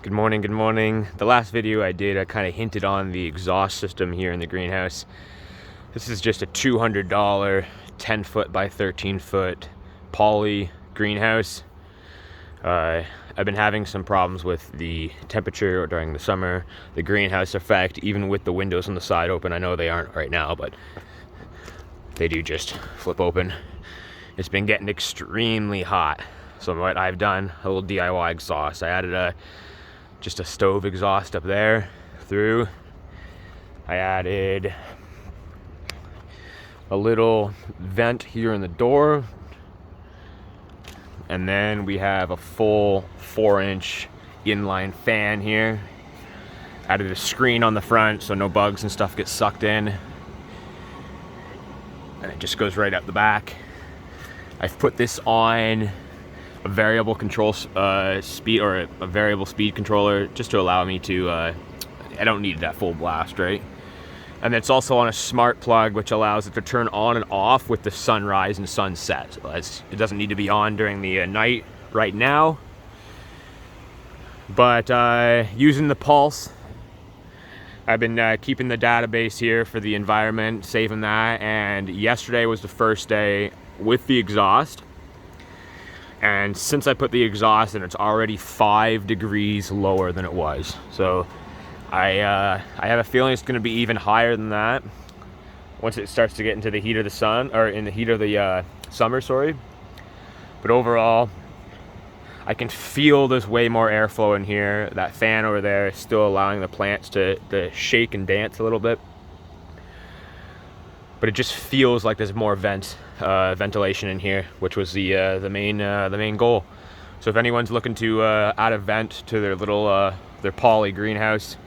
Good morning, good morning. The last video I did, I kind of hinted on the exhaust system here in the greenhouse. This is just a $200 10 foot by 13 foot poly greenhouse. I've been having some problems with the temperature during the summer, the greenhouse effect, even with the windows on the side open. I know they aren't right now, but they do just flip open. It's been getting extremely hot. So what I've done, a little DIY exhaust. I added just a stove exhaust up there through. I added a little vent here in the door, and then we have a full 4-inch inline fan here. Added a screen on the front so no bugs and stuff get sucked in, and it just goes right up the back. I've put this on a variable control speed, or a variable speed controller, just to allow me to I don't need that full blast, right? And it's also on a smart plug, which allows it to turn on and off with the sunrise and sunset. So it doesn't need to be on during the night right now. But using the pulse, I've been keeping the database here for the environment, saving that. And yesterday was the first day with the exhaust. And since I put the exhaust in, it's already 5 degrees lower than it was. So I have a feeling it's going to be even higher than that once it starts to get into the heat of the sun, or in the heat of the summer, sorry. But overall, I can feel there's way more airflow in here. That fan over there is still allowing the plants to shake and dance a little bit. But it just feels like there's more ventilation in here, which was the main goal. So if anyone's looking to add a vent to their little their poly greenhouse,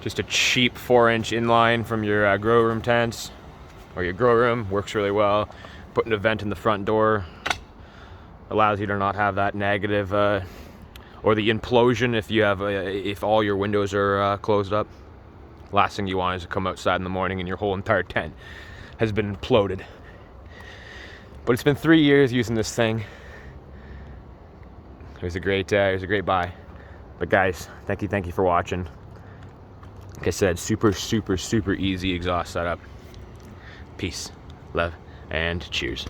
just a cheap 4-inch inline from your grow room tents or your grow room works really well. Putting a vent in the front door allows you to not have that negative or the implosion if all your windows are closed up. Last thing you want is to come outside in the morning and your whole entire tent has been imploded. But it's been 3 years using this thing. It was a great buy. But guys, thank you for watching. Like I said, super easy exhaust setup. Peace, love, and cheers.